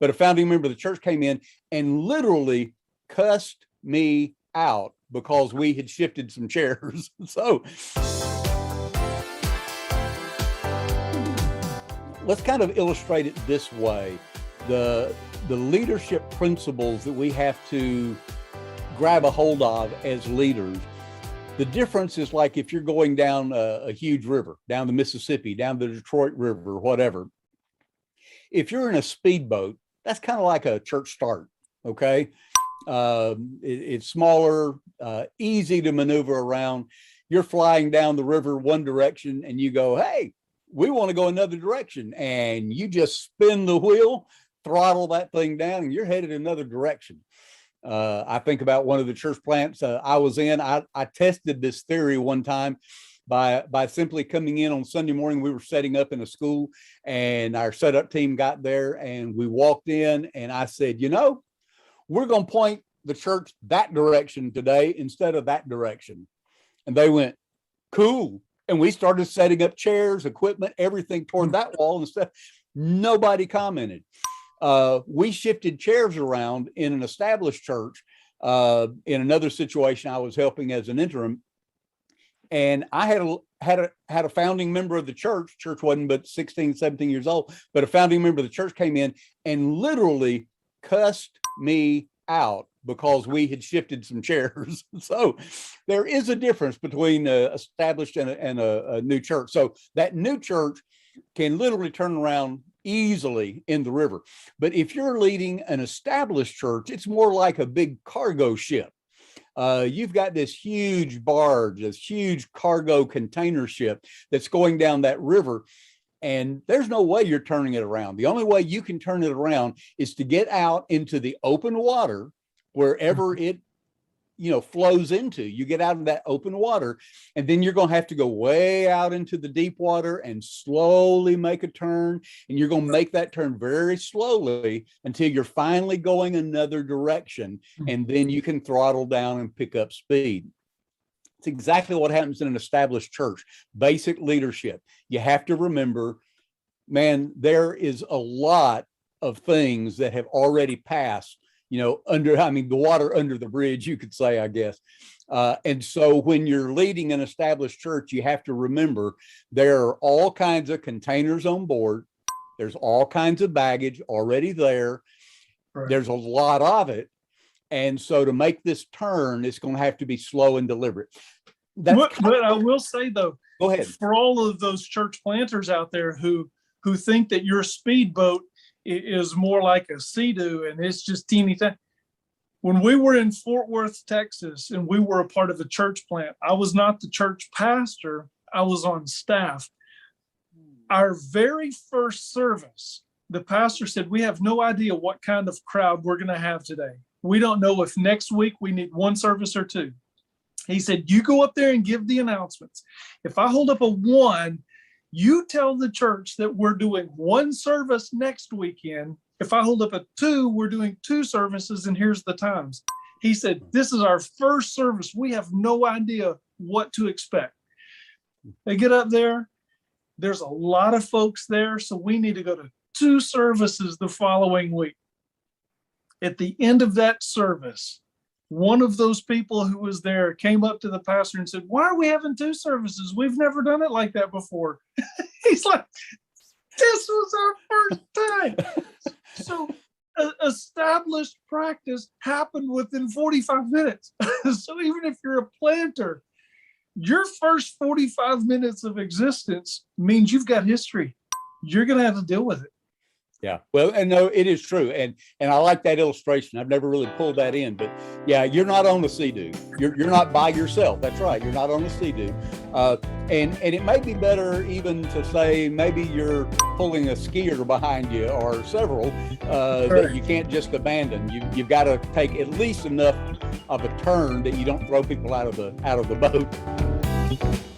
but a founding member of the church came in and literally cussed me out because we had shifted some chairs. So let's kind of illustrate it this way. The leadership principles that we have to grab a hold of as leaders. The difference is like if you're going down a huge river, down the Mississippi, down the Detroit River, whatever. If you're in a speedboat, that's kind of like a church start, okay? It's smaller, easy to maneuver around. You're flying down the river one direction and you go, hey, we want to go another direction. And you just spin the wheel, throttle that thing down, and you're headed another direction. I think about one of the church plants I was in. I tested this theory one time by simply coming in on Sunday morning. We were setting up in a school, and our setup team got there, and we walked in, and I said, we're going to point the church that direction today instead of that direction. And they went, cool. And we started setting up chairs, equipment, everything toward that wall and stuff. Nobody commented. We shifted chairs around in an established church. In another situation, I was helping as an interim, and I had a founding member of the church. Church wasn't but 16, 17 years old, but a founding member of the church came in and literally cussed me out because we had shifted some chairs. So there is a difference between established and a new church. So that new church can literally turn around easily in the river. But if you're leading an established church, it's more like a big cargo ship. You've got this huge barge, this huge cargo container ship that's going down that river, and there's no way you're turning it around. The only way you can turn it around is to get out into the open water wherever it flows into. You get out of that open water, and then you're going to have to go way out into the deep water and slowly make a turn. And you're going to make that turn very slowly until you're finally going another direction. And then you can throttle down and pick up speed. It's exactly what happens in an established church. Basic leadership. You have to remember, man, there is a lot of things that have already passed the water under the bridge, you could say, I guess. And so when you're leading an established church, you have to remember there are all kinds of containers on board. There's all kinds of baggage already there. Right. There's a lot of it. And so to make this turn, it's going to have to be slow and deliberate. But I will say, though, go ahead. For all of those church planters out there who think that your speedboat is more like a Sea-Doo and it's just teeny tiny. When we were in Fort Worth, Texas, and we were a part of a church plant, I was not the church pastor, I was on staff. Our very first service, the pastor said, we have no idea what kind of crowd we're going to have today. We don't know if next week we need one service or two. He said, you go up there and give the announcements. If I hold up a 1, you tell the church that we're doing one service next weekend. If I hold up a 2, we're doing 2 services, and here's the times. He said, this is our first service. We have no idea what to expect. They get up there. There's a lot of folks there, so we need to go to 2 services the following week. At the end of that service, one of those people who was there came up to the pastor and said, why are we having 2 services? We've never done it like that before. He's like, this was our first time. So established practice happened within 45 minutes. So even if you're a planter, your first 45 minutes of existence means you've got history. You're going to have to deal with it. Yeah, well, and no, it is true. And I like that illustration. I've never really pulled that in, but yeah, you're not on the Sea-Doo. You're not by yourself. That's right. You're not on the Sea-Doo. And it may be better even to say maybe you're pulling a skier behind you or several that you can't just abandon. You've got to take at least enough of a turn that you don't throw people out of the boat.